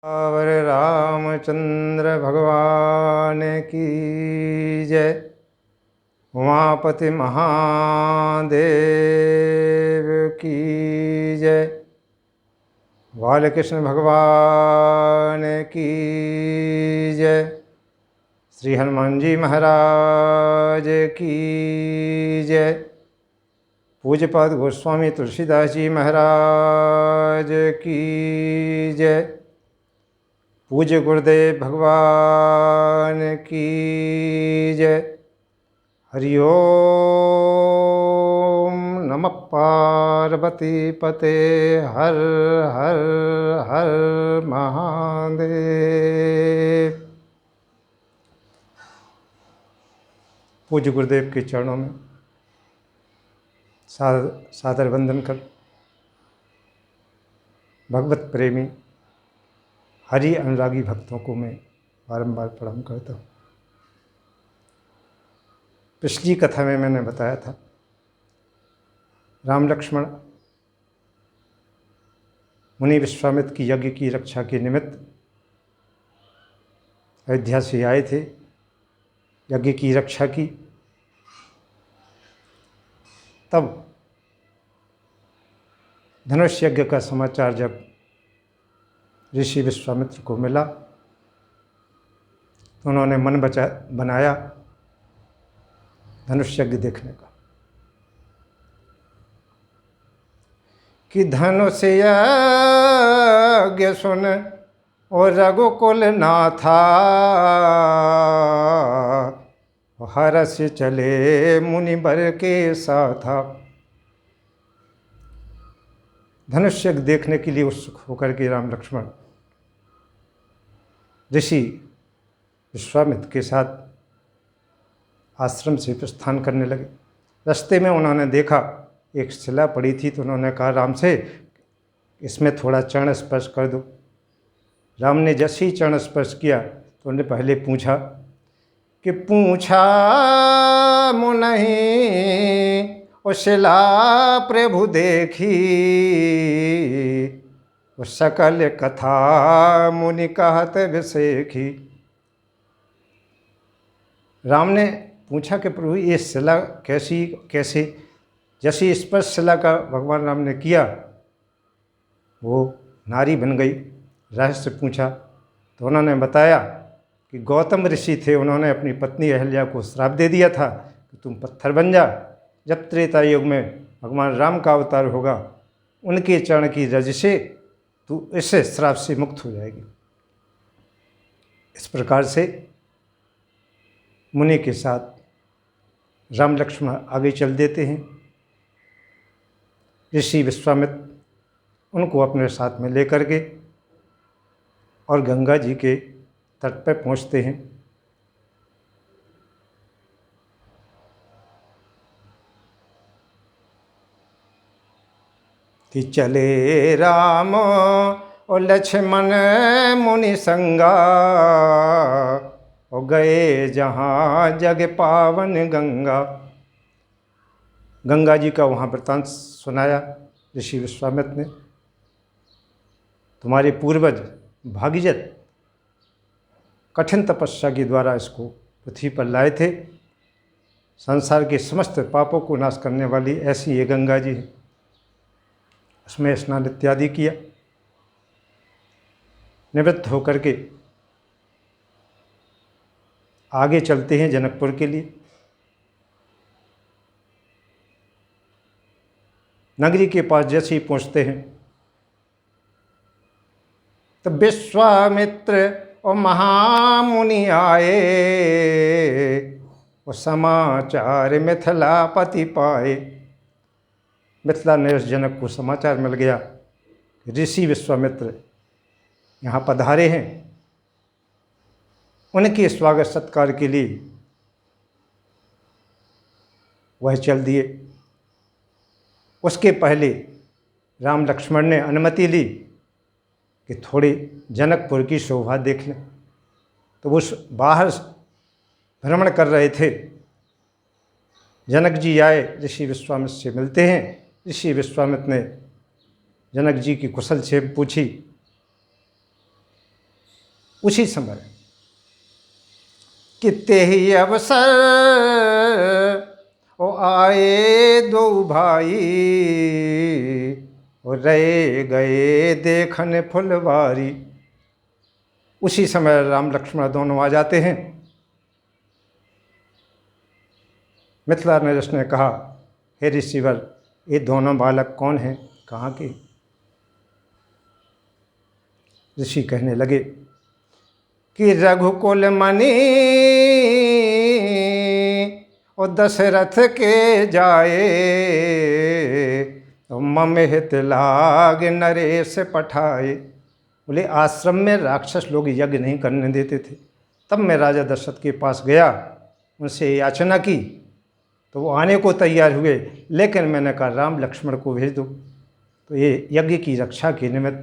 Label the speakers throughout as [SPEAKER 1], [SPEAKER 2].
[SPEAKER 1] और रामचंद्र भगवान की जय। उमापति महादेव की जय। बालकृष्ण भगवान की जय। श्री हनुमान जी महाराज की जय। पूज्यपाद गोस्वामी तुलसीदास जी महाराज की जय। पूज्य गुरुदेव भगवान की जय। हरि ओम नमः पार्वती पते हर हर हर महादेव। पूज्य गुरुदेव के चरणों में सादर वंदन कर भगवत प्रेमी हरि अनुरागी भक्तों को मैं बारंबार प्रणाम करता हूँ। पिछली कथा में मैंने बताया था राम लक्ष्मण मुनि विश्वामित्र की यज्ञ की रक्षा के निमित्त अयोध्या से आए थे, यज्ञ की रक्षा की। तब धनुष यज्ञ का समाचार जब ऋषि विश्वामित्र को मिला तो उन्होंने मन बनाया धनुष यज्ञ देखने का कि धनुष यज्ञ सुन और रघुकुल नाथा हरस चले मुनिवर के साथा। धनुष यज्ञ देखने के लिए उत्सुक होकर के राम लक्ष्मण ऋषि विश्वामित्र के साथ आश्रम से प्रस्थान करने लगे। रास्ते में उन्होंने देखा एक शिला पड़ी थी तो उन्होंने कहा राम से इसमें थोड़ा चरण स्पर्श कर दो। राम ने जैसे ही चरण स्पर्श किया तो उन्होंने पहले पूछा कि पूछा मुनहि ओ शिला प्रभु देखी ओ सकल कथा मुनि कहत विसेखी। राम ने पूछा कि प्रभु ये शिला कैसे जैसी स्पर्श शिला का भगवान राम ने किया वो नारी बन गई। रहस्य पूछा तो उन्होंने बताया कि गौतम ऋषि थे, उन्होंने अपनी पत्नी अहल्या को श्राप दे दिया था कि तुम पत्थर बन जा। जब त्रेता युग में भगवान राम का अवतार होगा उनके चरण की रज से तू इस श्राप से मुक्त हो जाएगी। इस प्रकार से मुनि के साथ राम लक्ष्मण आगे चल देते हैं। ऋषि विश्वामित्र उनको अपने साथ में लेकर के और गंगा जी के तट पर पहुँचते हैं। कि चले राम और लक्ष्मण मुनि संगा और गए जहाँ जग पावन गंगा। गंगा जी का वहाँ वृतांत सुनाया ऋषि विश्वामित्र ने। तुम्हारे पूर्वज भागीरथ कठिन तपस्या के द्वारा इसको पृथ्वी पर लाए थे। संसार के समस्त पापों को नाश करने वाली ऐसी ये गंगा जी है। उसमें स्नान इत्यादि किया। निवृत्त होकर के आगे चलते हैं जनकपुर के लिए। नगरी के पास जैसे ही पहुँचते हैं तो विश्वामित्र और महामुनि आए और समाचार मिथिलापति पाए। मिथिला नरेश जनक को समाचार मिल गया कि ऋषि विश्वामित्र यहाँ पधारे हैं। उनके स्वागत सत्कार के लिए वह चल दिए। उसके पहले राम लक्ष्मण ने अनुमति ली कि थोड़ी जनकपुर की शोभा देख लें। तो वो बाहर भ्रमण कर रहे थे। जनक जी आए, ऋषि विश्वामित्र से मिलते हैं। ऋषि विश्वामित्र ने जनक जी की कुशल छेम पूछी उसी समय कितने ही अवसर ओ आए दो भाई, और रह गए देखन फुलवारी। उसी समय राम लक्ष्मण दोनों आ जाते हैं। मिथिला नरेश ने कहा, हे ऋषिवर, ये दोनों बालक कौन हैं, कहाँ के? ऋषि कहने लगे कि रघुकुल मणि और दशरथ के जाए, मम हित लाग नरेश पठाए। बोले आश्रम में राक्षस लोग यज्ञ नहीं करने देते थे, तब मैं राजा दशरथ के पास गया, उनसे याचना की तो वो आने को तैयार हुए, लेकिन मैंने कहा राम लक्ष्मण को भेज दो। तो ये यज्ञ की रक्षा के निमित्त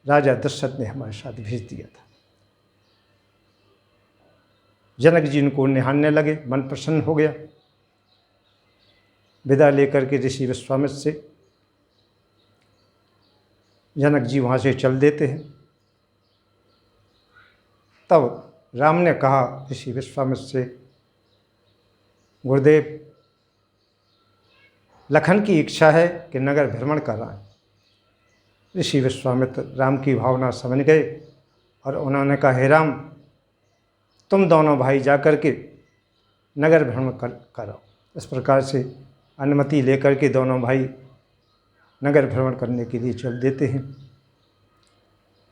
[SPEAKER 1] राजा दशरथ ने हमारे साथ भेज दिया था। जनक जी उनको निहारने लगे, मन प्रसन्न हो गया। विदा लेकर के ऋषि विश्वामित्र से जनक जी वहाँ से चल देते हैं। तब राम ने कहा ऋषि विश्वामित्र से, गुरुदेव, लखन की इच्छा है कि नगर भ्रमण कराएं। ऋषि विश्वामित्र राम की भावना समझ गए और उन्होंने कहा, हे राम, तुम दोनों भाई जाकर के नगर भ्रमण कराओ। इस प्रकार से अनुमति लेकर के दोनों भाई नगर भ्रमण करने के लिए चल देते हैं।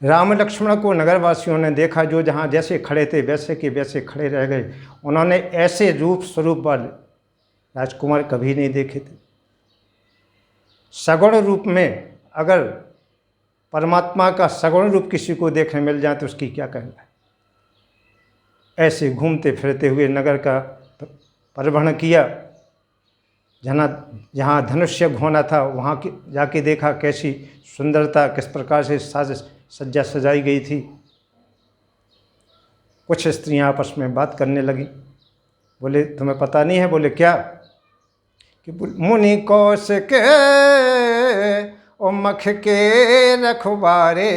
[SPEAKER 1] राम लक्ष्मण को नगरवासियों ने देखा, जो जहाँ जैसे खड़े थे वैसे के वैसे खड़े रह गए। उन्होंने ऐसे रूप स्वरूप वाले राजकुमार कभी नहीं देखे थे। सगुण रूप में अगर परमात्मा का सगुण रूप किसी को देखने मिल जाए तो उसकी क्या कहना है। ऐसे घूमते फिरते हुए नगर का परिभ्रमण किया। जहाँ धनुष्य घोना था वहाँ जाके देखा कैसी सुंदरता, किस प्रकार से साज सज्जा सजाई गई थी। कुछ स्त्रियाँ आपस में बात करने लगी। बोले तुम्हें पता नहीं है? बोले क्या? कि मुनि कौशिक ओ मख के रखवारे,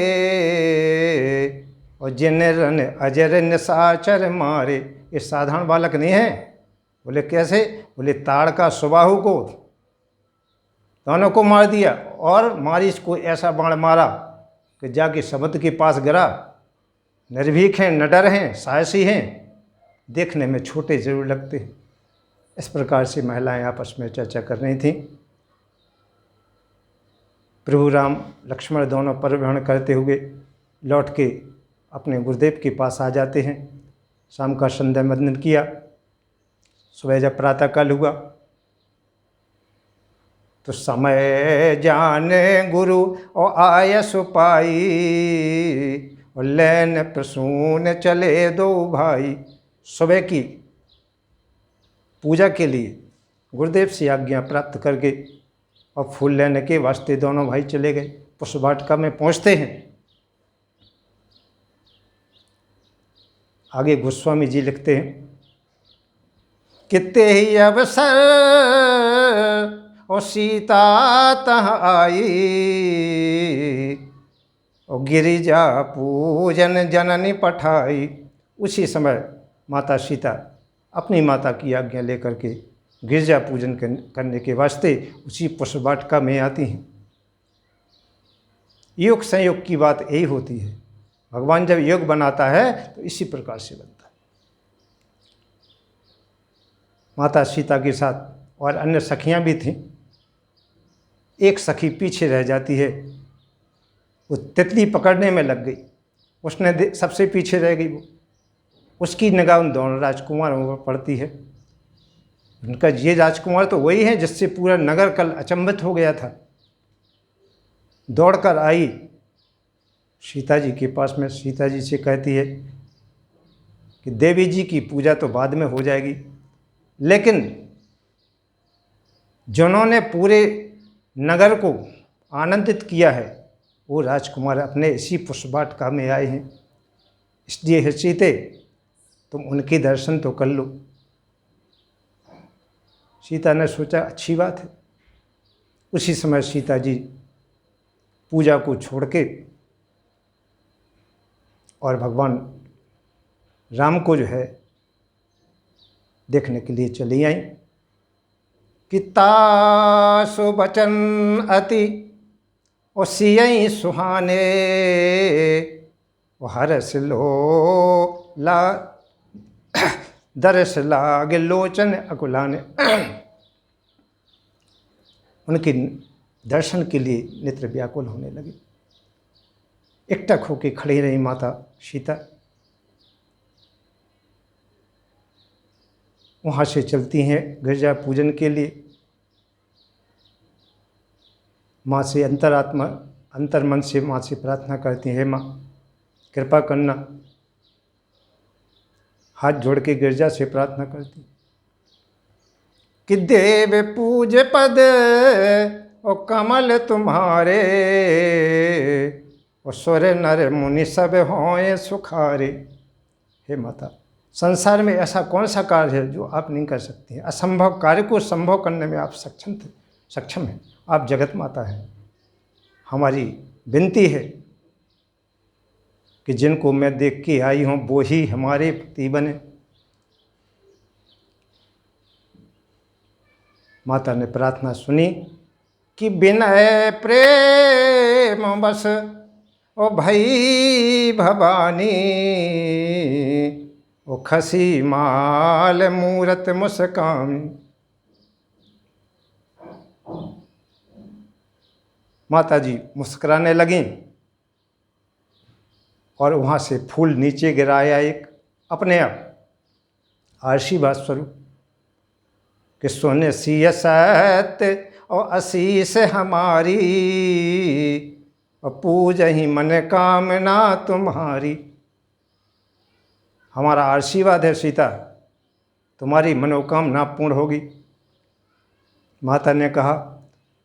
[SPEAKER 1] और जिन रन अजर निशाचर मारे। ये साधारण बालक नहीं है। बोले कैसे? बोले ताड़ का सुबाहु को दोनों को मार दिया, और मारीच को ऐसा बाण मारा कि जाके समुद्र के पास गिरा। निर्भीक हैं, निडर हैं, साहसी हैं, देखने में छोटे जरूर लगते हैं। इस प्रकार से महिलाएं आपस में चर्चा कर रही थीं। प्रभु राम लक्ष्मण दोनों परिभ्रमण करते हुए लौट के अपने गुरुदेव के पास आ जाते हैं। शाम का संध्या वंदन किया। सुबह जब प्रातःकाल हुआ तो समय जाने गुरु और आयस पाई, और लैन प्रसून चले दो भाई। सुबह की पूजा के लिए गुरुदेव से आज्ञा प्राप्त करके और फूल लेने के वास्ते दोनों भाई चले गए। पुष्प वाटिका में पहुँचते हैं। आगे गोस्वामी जी लिखते हैं, कितने ही अवसर और सीता तह आई, और गिरिजा पूजन जननी पठाई। उसी समय माता सीता अपनी माता की आज्ञा लेकर के गिरजा पूजन करने के वास्ते उसी पुष्प वाटिका में आती हैं। योग संयोग की बात यही होती है। भगवान जब योग बनाता है तो इसी प्रकार से बनता है। माता सीता के साथ और अन्य सखियां भी थीं। एक सखी पीछे रह जाती है, वो तितली पकड़ने में लग गई, उसने सबसे पीछे रह गई। वो उसकी निगाह उन दोनों राजकुमारों पर पड़ती है। उनका ये राजकुमार तो वही है जिससे पूरा नगर कल अचंभित हो गया था। दौड़कर आई सीता जी के पास में, सीता जी से कहती है कि देवी जी की पूजा तो बाद में हो जाएगी, लेकिन जिन्होंने पूरे नगर को आनंदित किया है वो राजकुमार अपने इसी पुष्प वाटिका में आए हैं। इसलिए हे सीते, तुम उनके दर्शन तो कर लो। सीता ने सोचा अच्छी बात है। उसी समय सीता जी पूजा को छोड़ के और भगवान राम को जो है देखने के लिए चली आई कि तासु बचन अति और सियई सुहाने वो हरस लो ला दरस लाग लोचन अकुलाने। उनके दर्शन के लिए नेत्र व्याकुल होने लगे। एकटक होकर खड़ी रही माता सीता। वहाँ से चलती हैं गिरजा पूजन के लिए। माँ से अंतर्मन से माँ से प्रार्थना करती हैं, माँ कृपा करना। हाथ जोड़ के गिरजा से प्रार्थना करती कि देव पूज पद और कमल तुम्हारे और स्वर नर मुनि सब होए सुखारे। हे माता, संसार में ऐसा कौन सा कार्य है जो आप नहीं कर सकती हैं? असंभव कार्य को संभव करने में आप सक्षम हैं। आप जगत माता हैं। हमारी विनती है कि जिनको मैं देख के आई हूँ वो ही हमारे पति बने। माता ने प्रार्थना सुनी कि विनय प्रेम बस ओ भई भवानी ओ खसी माल मूरत मुस्कान। माता जी मुस्कुराने लगीं और वहाँ से फूल नीचे गिराया एक अपने आप आशीर्वाद स्वरूप कि सोने सी सत्य और आशीष हमारी और पूज ही मन कामना तुम्हारी। हमारा आशीर्वाद है सीता, तुम्हारी मनोकामना पूर्ण होगी। माता ने कहा,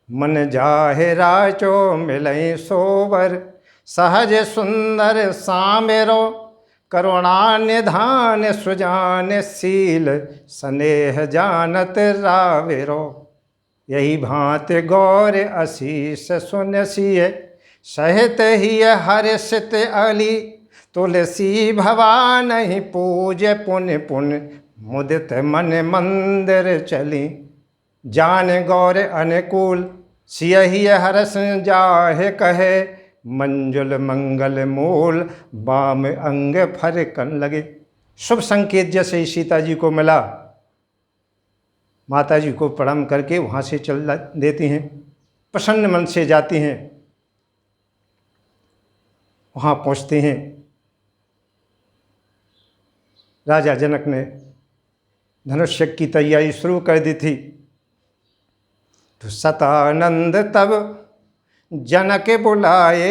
[SPEAKER 1] मन जाहे राचो मिलई सोबर सहज सुंदर सामेरो करुणा निधान सुजान शील स्नेह जानत रावेरो। यही भांत गौर आशीष सुनसिय सहित ही हर्षित अली तुलसी भवान ही पूज पुण्य पुण्य मुदित मन मंदिर चली। जान गौर अनुकूल सियहि हरस जाहे कहे मंजुल मंगल मूल बाम अंग फरकन लगे। शुभ संकेत जैसे सीता जी को मिला, माता जी को प्रणाम करके वहाँ से चल देती हैं। प्रसन्न मन से जाती हैं। वहाँ पहुँचते हैं। राजा जनक ने धनुष्य की तैयारी शुरू कर दी थी। तो सतानंद तब जनक बुलाए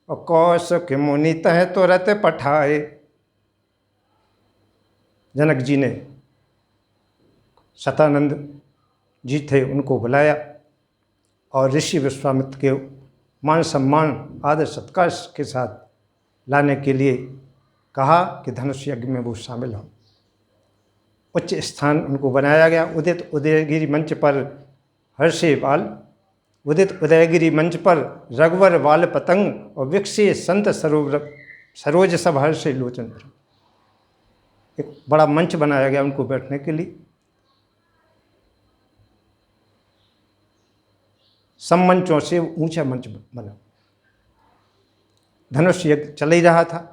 [SPEAKER 1] और कौशिक मुनि तह तुरत पठाए। जनक जी ने सतानंद जी थे उनको बुलाया और ऋषि विश्वामित्र के मान सम्मान आदर सत्कार के साथ लाने के लिए कहा कि धनुष यज्ञ में वो शामिल हों। उच्च स्थान उनको बनाया गया। उदित उदयगिरी मंच पर हर्षे बाल उदित उदयगिरी मंच पर रघुवर वाल पतंग और विकसे संत सरोज सब हर्षे लोचन। एक बड़ा मंच बनाया गया उनको बैठने के लिए। सब मंचों से ऊंचा मंच बना। धनुष यज्ञ चल ही रहा था।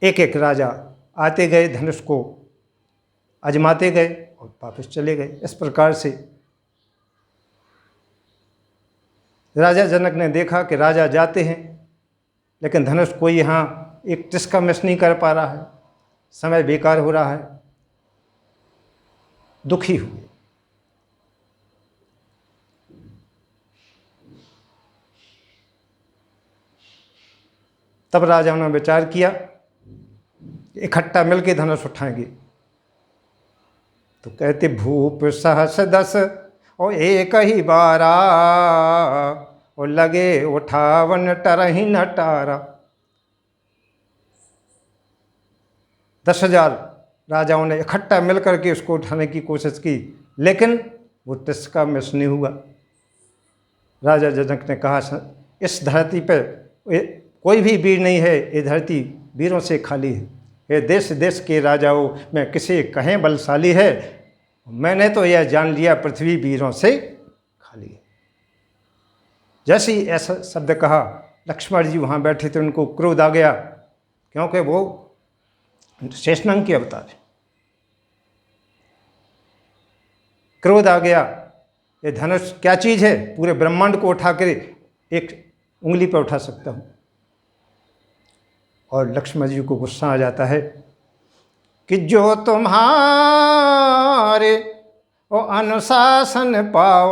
[SPEAKER 1] एक एक राजा आते गए, धनुष को आजमाते गए और वापस चले गए। इस प्रकार से राजा जनक ने देखा कि राजा जाते हैं लेकिन धनुष कोई यहाँ एक टिस्का मिस नहीं कर पा रहा है, समय बेकार हो रहा है। दुखी हुए। तब राजाओं ने विचार किया इकट्ठा मिलके धनुष उठाएंगे। तो कहते भूप सहस दस और एक ही बारा और लगे उठावन टरही न टारा। 10,000 राजाओं ने इकट्ठा मिलकर के उसको उठाने की कोशिश की लेकिन वो टिस्का मिस नहीं हुआ। राजा जनक ने कहा, इस धरती पर कोई भी वीर नहीं है, ये धरती वीरों से खाली है। ये देश देश के राजाओं में किसे कहें बलशाली है, मैंने तो यह जान लिया पृथ्वी वीरों से खाली है। जैसे ही ऐसा शब्द कहा, लक्ष्मण जी वहाँ बैठे थे, उनको क्रोध आ गया, क्योंकि वो शेषनाग के अवतार है। क्रोध आ गया, ये धनुष क्या चीज़ है, पूरे ब्रह्मांड को उठा कर एक उंगली पर उठा सकता हूँ। और लक्ष्मण जी को गुस्सा आ जाता है कि जो तुम्हारे ओ अनुशासन पाओ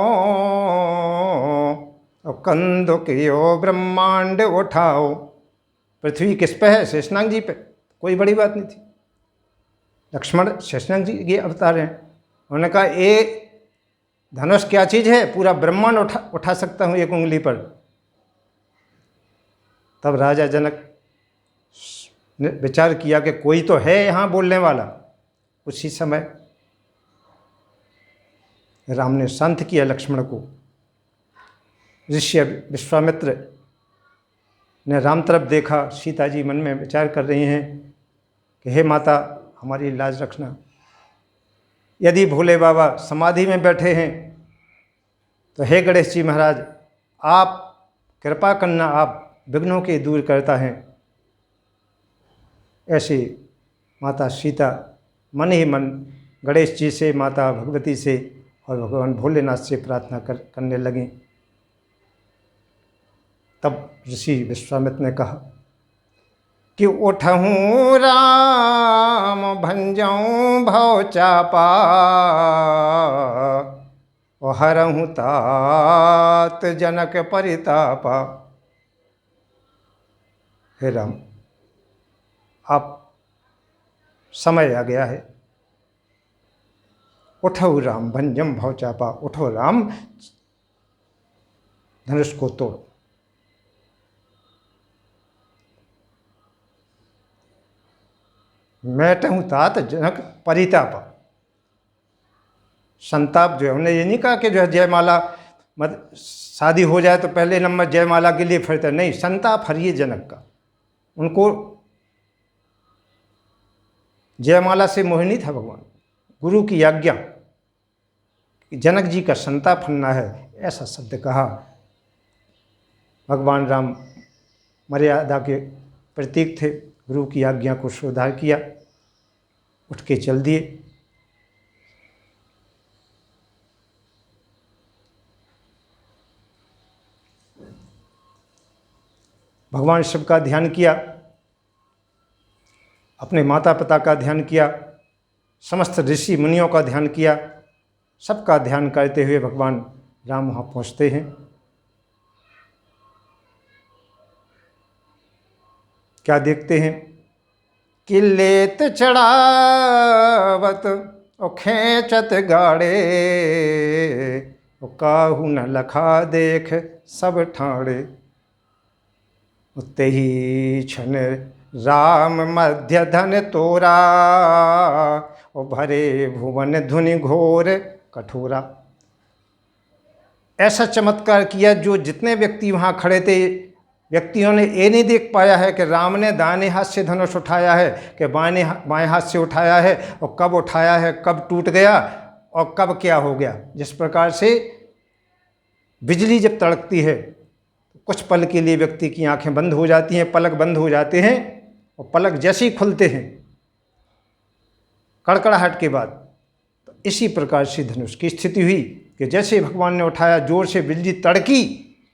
[SPEAKER 1] और कंदुकियो ब्रह्मांड उठाओ। पृथ्वी किस पे है? शेषनाग जी पे। कोई बड़ी बात नहीं थी। लक्ष्मण शेषनाग जी के अवतार हैं। उन्होंने कहा ये धनुष क्या चीज़ है, पूरा ब्रह्मांड उठा सकता हूँ एक उंगली पर। तब राजा जनक ने विचार किया कि कोई तो है यहाँ बोलने वाला। उसी समय राम ने शांत किया लक्ष्मण को। ऋषि विश्वामित्र ने राम तरफ देखा। सीता जी मन में विचार कर रही हैं कि हे माता, हमारी लाज रखना। यदि भोले बाबा समाधि में बैठे हैं तो हे गणेश जी महाराज, आप कृपा करना, आप विघ्नों के दूर करता हैं। ऐसे माता सीता मन ही मन गणेश जी से, माता भगवती से और भगवान भोलेनाथ से प्रार्थना करने लगें। तब ऋषि विश्वामित्र ने कहा कि उठहूँ राम भंजऊँ भव चापा और हरहूँ तात जनक परितापा। हे राम, आप समय आ गया है। उठो राम भंजम भव चापा, उठो राम, धनुष को तोड़ो। मैटहूँ तात जनक परितापा। संताप जो है, उन्हें ये नहीं कहा कि जो है जयमाला मत शादी हो जाए तो पहले नंबर जयमाला के लिए फिरते, नहीं, संताप हरिये जनक का। उनको जयमाला से मोह नहीं था भगवान। गुरु की आज्ञा कि जनक जी का संताप हरना है, ऐसा शब्द कहा। भगवान राम मर्यादा के प्रतीक थे, गुरु की आज्ञा को स्वीकार किया, उठ के चल दिए। भगवान शिव का ध्यान किया, अपने माता पिता का ध्यान किया, समस्त ऋषि मुनियों का ध्यान किया। सबका ध्यान करते हुए भगवान राम वहाँ पहुँचते हैं। क्या देखते हैं कि लेत चढ़ावत और खींचत गाड़े, काहू न लखा देख सब ठाणे। उते ही क्षण राम मध्य धन तोरा, और भरे भुवन धुनि घोर कठोरा। ऐसा चमत्कार किया जो जितने व्यक्ति वहाँ खड़े थे, व्यक्तियों ने ये नहीं देख पाया है कि राम ने दाहिने हाथ से धनुष उठाया है कि बाएं हाथ से उठाया है, और कब उठाया है, कब टूट गया और कब क्या हो गया। जिस प्रकार से बिजली जब तड़कती है तो कुछ पल के लिए व्यक्ति की आंखें बंद हो जाती हैं, पलक बंद हो जाते हैं, और पलक जैसे ही खुलते हैं कड़कड़ाहट के बाद, तो इसी प्रकार से धनुष की स्थिति हुई कि जैसे भगवान ने उठाया, जोर से बिजली तड़की,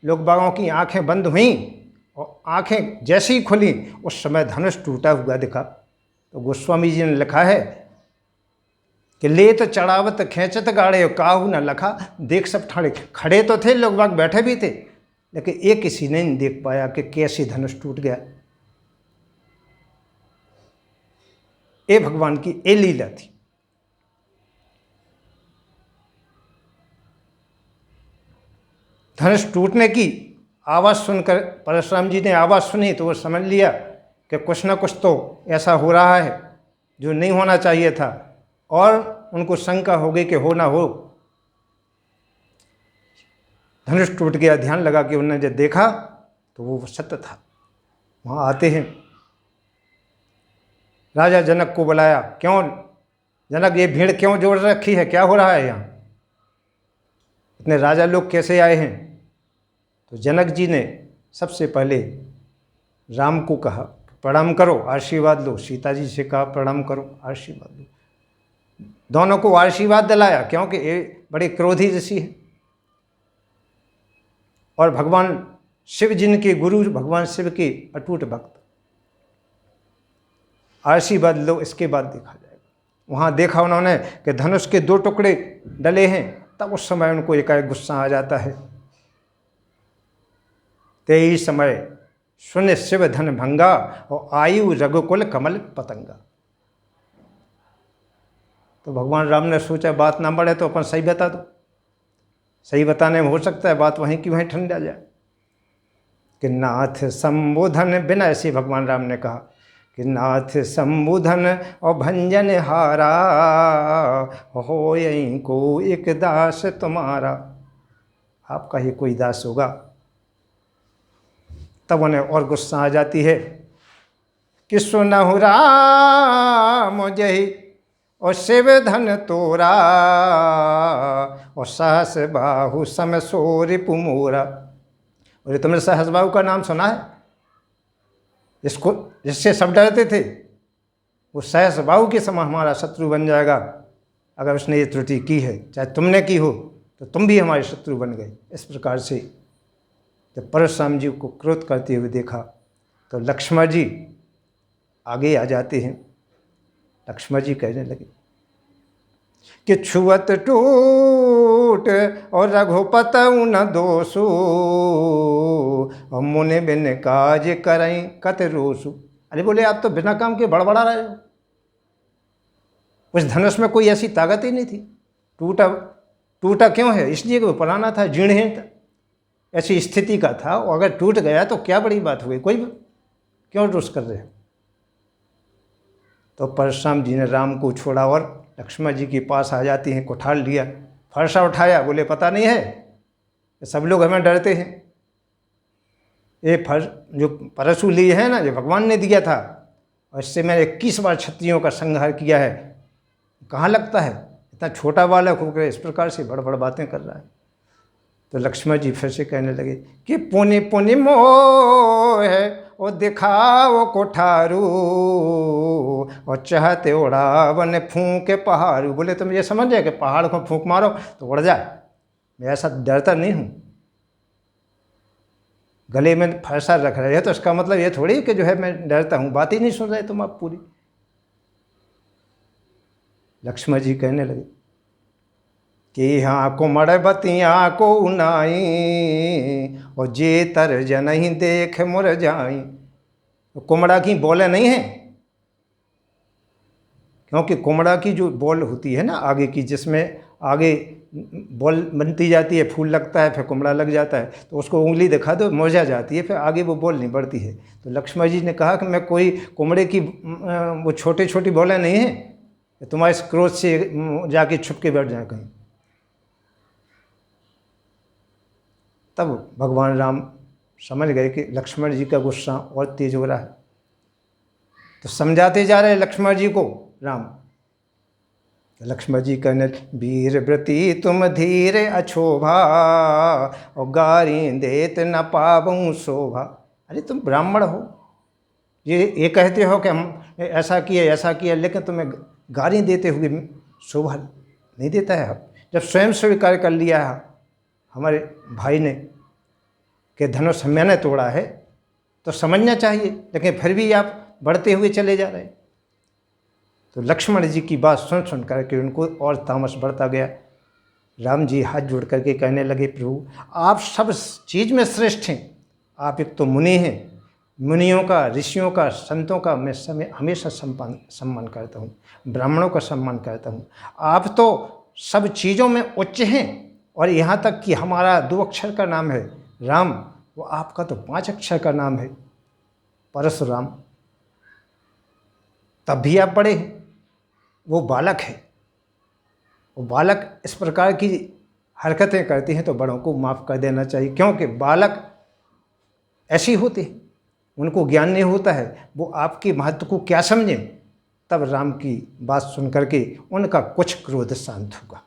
[SPEAKER 1] लोग बागों की आंखें बंद हुईं, और आंखें जैसे ही खुली उस समय धनुष टूटा हुआ दिखा। तो गोस्वामी जी ने लिखा है कि लेत चढ़ावत खींचत गाड़े, काहू न लखा देख सब ठाणे। खड़े तो थे लोग, बाग बैठे भी थे, लेकिन एक किसी ने नहीं देख पाया कि कैसे धनुष टूट गया। ये भगवान की ये लीला थी। धनुष टूटने की आवाज़ सुनकर परशुराम जी ने आवाज़ सुनी तो वो समझ लिया कि कुछ ना कुछ तो ऐसा हो रहा है जो नहीं होना चाहिए था, और उनको शंका हो गई कि हो ना हो धनुष टूट गया। ध्यान लगा कि उन्होंने जब देखा तो वो सत्य था। वहाँ आते हैं, राजा जनक को बुलाया। क्यों जनक, ये भीड़ क्यों जोड़ रखी है, क्या हो रहा है यहाँ, इतने राजा लोग कैसे आए हैं? तो जनक जी ने सबसे पहले राम को कहा प्रणाम करो, आशीर्वाद लो। सीता जी से कहा प्रणाम करो, आशीर्वाद लो। दोनों को आशीर्वाद दिलाया, क्योंकि ये बड़े क्रोधी ऋषि हैं और भगवान शिव जिनके गुरु, भगवान शिव के अटूट भक्त। आशीर्वाद लो, इसके बाद देखा जाएगा। वहाँ देखा उन्होंने कि धनुष के 2 टुकड़े डले हैं, तब उस समय उनको एकाएक गुस्सा आ जाता है। ते ही समय सुन शिव धन भंगा और आयु रघुकुल कमल पतंगा। तो भगवान राम ने सोचा बात ना बढ़े तो अपन सही बता दो। सही बताने में हो सकता है बात वहीं की वहीं ठंडा जाए। कि नाथ संबोधन बिना, ऐसे भगवान राम ने कहा कि नाथ संबोधन और भंजन हारा हो यहीं को एक दास तुम्हारा। आपका ही कोई दास होगा। तब उन्हें और गुस्सा आ जाती है कि सुनहु राम जही और शिव धन तोरा और सहस बाहु सम सो रिपु मोरा। और तुमने सहस बाहु का नाम सुना है? इसको, जिससे सब डरते थे, वो सहस बाहु के समान हमारा शत्रु बन जाएगा अगर उसने ये त्रुटि की है। चाहे तुमने की हो तो तुम भी हमारे शत्रु बन गए। इस प्रकार से जब परशुराम जी को क्रोध करते हुए देखा तो लक्ष्मण जी आगे आ जाते हैं। लक्ष्मण जी कहने लगे कि छुअत टूट और रघुपत न दोषु और मुनि बिन काज करई कत रोसु। अरे बोले, आप तो बिना काम के बड़बड़ा रहे हो। उस धनुष में कोई ऐसी ताकत ही नहीं थी। टूटा क्यों है? इसलिए कि वो पुराना था, जीर्णहीन था, ऐसी स्थिति का था। और अगर टूट गया तो क्या बड़ी बात हुई, कोई क्यों रोष कर रहे हो? तो परशुराम जी ने राम को छोड़ा और लक्ष्मण जी के पास आ जाती हैं। कुठार लिया, फरसा उठाया, बोले पता नहीं है, सब लोग हमें डरते हैं। ये जो परशु लिए है ना, जो भगवान ने दिया था, और इससे मैंने 21 बार क्षत्रियों का संहार किया है। कहाँ लगता है, इतना छोटा बालक होकर इस प्रकार से बड़ बड़ बातें कर रहा है। तो लक्ष्मण जी फिर से कहने लगे कि पुनि पुनि मोह ओ दिखाओ कोठारू और चाहते उड़ावन फूंके पहाड़ू। बोले तुम ये समझ जाए कि पहाड़ को फूंक मारो तो उड़ जाए, मैं ऐसा डरता नहीं हूँ। गले में फरसा रख रहे हो तो इसका मतलब ये थोड़ी कि जो है मैं डरता हूँ। बात ही नहीं सुन रहे तुम आप पूरी। लक्ष्मण जी कहने लगे कि हाँ कुमड़ बतिया को उनाई और जे तर जनहि देख मुर जाई। तो कुमड़ा की बॉलें नहीं हैं, क्योंकि कुमड़ा की जो बॉल होती है ना आगे की, जिसमें आगे बॉल बनती जाती है, फूल लगता है, फिर कुमड़ा लग जाता है, तो उसको उंगली दिखा दो मुरझा जाती है, फिर आगे वो बॉल नहीं बढ़ती है। तो लक्ष्मण जी ने कहा कि मैं कोई कुमड़े की वो छोटी छोटी बॉलें नहीं हैं, तुम्हारे इस क्रोध से जाके छुप के बैठ जाए कहीं। तब भगवान राम समझ गए कि लक्ष्मण जी का गुस्सा और तेज हो रहा है, तो समझाते जा रहे लक्ष्मण जी को राम। लक्ष्मण जी कहने वीर व्रती तुम धीर अछोभा और गारी देत न पावूं शोभा। अरे तुम ब्राह्मण हो, ये कहते हो कि हम ऐसा किया, लेकिन तुम्हें गाली देते हुए शोभा नहीं देता है। जब स्वयं स्वीकार कर लिया है हमारे भाई ने कि धनुष मैंने तोड़ा है तो समझना चाहिए, लेकिन फिर भी आप बढ़ते हुए चले जा रहे हैं। तो लक्ष्मण जी की बात सुन सुन करके उनको और तामस बढ़ता गया। राम जी हाथ जोड़ करके कहने लगे प्रभु आप सब चीज़ में श्रेष्ठ हैं। आप एक तो मुनि हैं, मुनियों का, ऋषियों का, संतों का मैं हमेशा सम्मान करता हूँ, ब्राह्मणों का सम्मान करता हूँ। आप तो सब चीज़ों में उच्च हैं, और यहाँ तक कि हमारा 2 अक्षर का नाम है राम, वो आपका तो 5 अक्षर का नाम है परशुराम। तब भी आप बड़े हैं, वो बालक है। वो बालक इस प्रकार की हरकतें करती हैं तो बड़ों को माफ़ कर देना चाहिए, क्योंकि बालक ऐसे ही होते हैं, उनको ज्ञान नहीं होता है, वो आपके महत्व को क्या समझें। तब राम की बात सुन करके उनका कुछ क्रोध शांत होगा।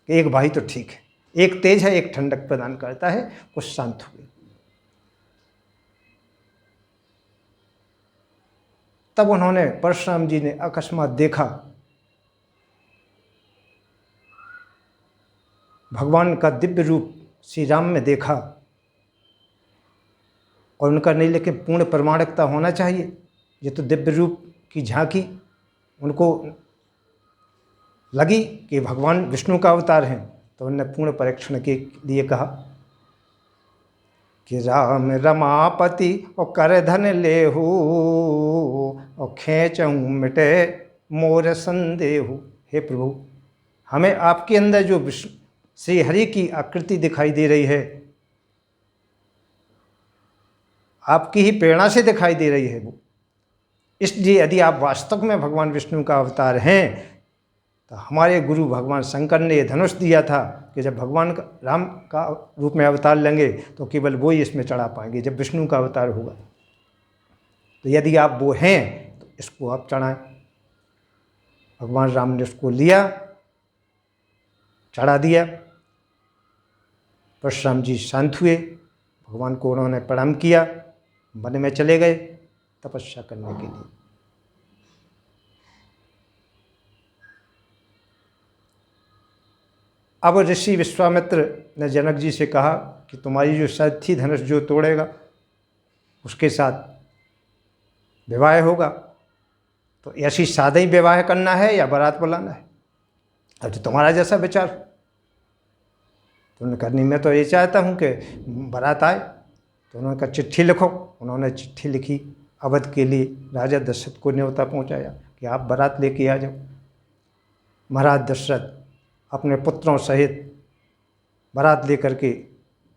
[SPEAKER 1] एक भाई तो ठीक है, एक तेज है, एक ठंडक प्रदान करता है, कुछ शांत हो गए। तब उन्होंने, परशुराम जी ने अकस्मात देखा भगवान का दिव्य रूप श्री राम में देखा, और उनका नहीं लेकिन पूर्ण प्रमाणिकता होना चाहिए, ये तो दिव्य रूप की झांकी उनको लगी कि भगवान विष्णु का अवतार हैं। तो उन्होंने पूर्ण परीक्षण के लिए कहा कि राम रमापति और कर धन लेहू और खेचऊँ मिटे मोर संदेहू। हे प्रभु, हमें आपके अंदर जो श्री हरि की आकृति दिखाई दे रही है, आपकी ही प्रेरणा से दिखाई दे रही है वो, इसलिए यदि आप वास्तव में भगवान विष्णु का अवतार हैं, तो हमारे गुरु भगवान शंकर ने धनुष दिया था कि जब भगवान राम का रूप में अवतार लेंगे तो केवल वो ही इसमें चढ़ा पाएंगे, जब विष्णु का अवतार होगा। तो यदि आप वो हैं तो इसको आप चढ़ाएं। भगवान राम ने उसको लिया, चढ़ा दिया। परशुराम जी शांत हुए, भगवान को उन्होंने प्रणाम किया, वन में चले गए तपस्या करने के लिए। अब ऋषि विश्वामित्र ने जनक जी से कहा कि तुम्हारी जो साथी धनुष जो तोड़ेगा उसके साथ विवाह होगा, तो ऐसी सादा ही विवाह करना है या बारात बुलाना है, अब तो तुम्हारा जैसा विचार। तो उन्होंने कहा नहीं, मैं तो ये चाहता हूँ कि बारात आए। तो उन्होंने कहा चिट्ठी लिखो। उन्होंने चिट्ठी लिखी, अवध के लिए राजा दशरथ को न्योता पहुँचाया कि आप बारात लेके आ जाओ। महाराज दशरथ अपने पुत्रों सहित बारात लेकर के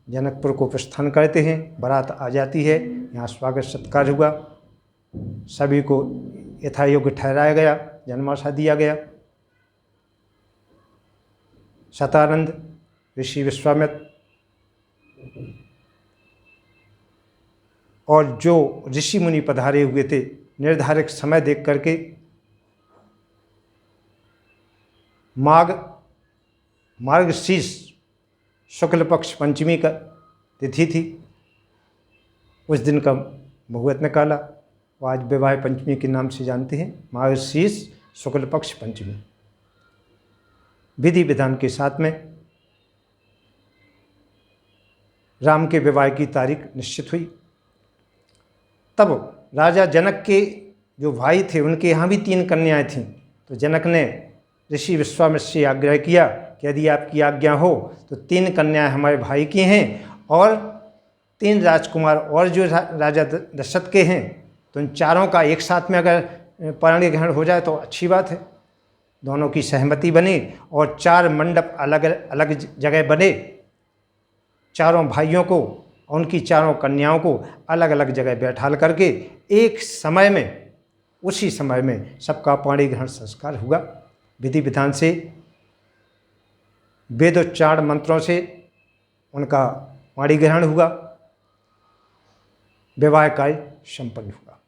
[SPEAKER 1] जनकपुर को प्रस्थान करते हैं। बारात आ जाती है, यहाँ स्वागत सत्कार हुआ, सभी को यथायोग्य ठहराया गया, जन्माशा दिया गया। शतानंद, ऋषि विश्वामित्र और जो ऋषि मुनि पधारे हुए थे, निर्धारित समय देख करके मार्गशीर्ष शुक्ल पक्ष पंचमी का तिथि थी, उस दिन का मुहूर्त निकाला। वो आज विवाह पंचमी के नाम से जानते हैं, मार्गशीर्ष शुक्ल पक्ष पंचमी। विधि विधान के साथ में राम के विवाह की तारीख निश्चित हुई। तब राजा जनक के जो भाई थे उनके यहाँ भी 3 कन्याएं थीं। तो जनक ने ऋषि विश्वामित्र से आग्रह किया कि यदि आपकी आज्ञा हो तो 3 कन्याएं हमारे भाई की हैं और 3 राजकुमार और जो राजा दशरथ के हैं, तो इन चारों का एक साथ में अगर पाणी ग्रहण हो जाए तो अच्छी बात है। दोनों की सहमति बनी और 4 मंडप अलग अलग जगह बने। चारों भाइयों को, उनकी चारों कन्याओं को अलग अलग जगह बैठाल करके एक समय में, उसी समय में सबका पाणी ग्रहण संस्कार हुआ। विधि विधान से, वेदोच्चारण मंत्रों से उनका पाणी ग्रहण हुआ, विवाह कार्य संपन्न हुआ।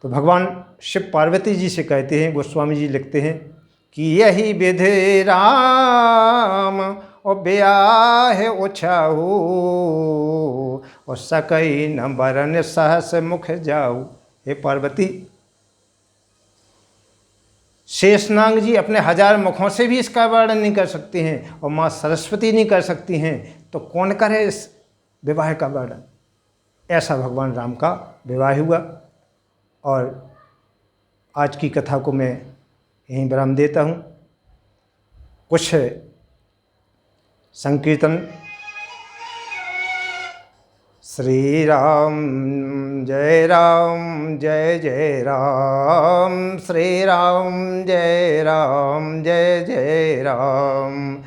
[SPEAKER 1] तो भगवान शिव पार्वती जी से कहते हैं, गोस्वामी जी लिखते हैं कि यही विधि राम और ब्याह उछाऊ और सकई न बरन सहस मुख जाऊ। हे पार्वती, शेषनाग जी अपने 1000 मुखों से भी इसका वर्णन नहीं कर सकती हैं और माँ सरस्वती नहीं कर सकती हैं, तो कौन करे इस विवाह का वर्णन। ऐसा भगवान राम का विवाह हुआ। और आज की कथा को मैं यहीं विराम देता हूँ। कुछ संकीर्तन। श्री राम जय जय राम, श्री राम जय जय राम,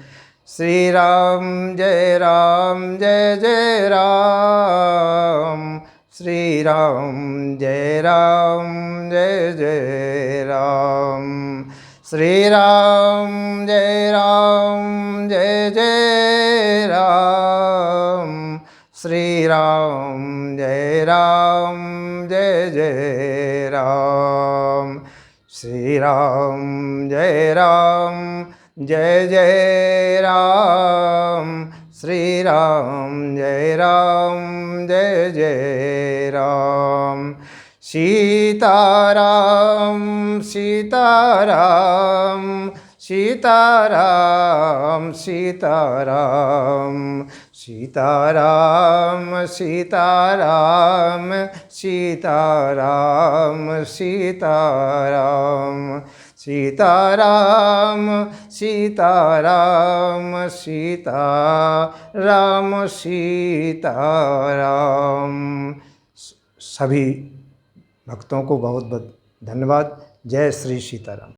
[SPEAKER 1] श्री राम जय जय राम, श्री राम जय जय राम, श्री राम जय श्री राम जय राम जय जय राम। श्री राम जय राम जय जय राम। श्री राम जय राम जय जय राम। सीताराम सीताराम सीताराम सीताराम सीताराम सीताराम सीताराम सीताराम सीताराम सीताराम सीताराम सीताराम। सभी भक्तों को बहुत बहुत धन्यवाद। जय श्री सीताराम।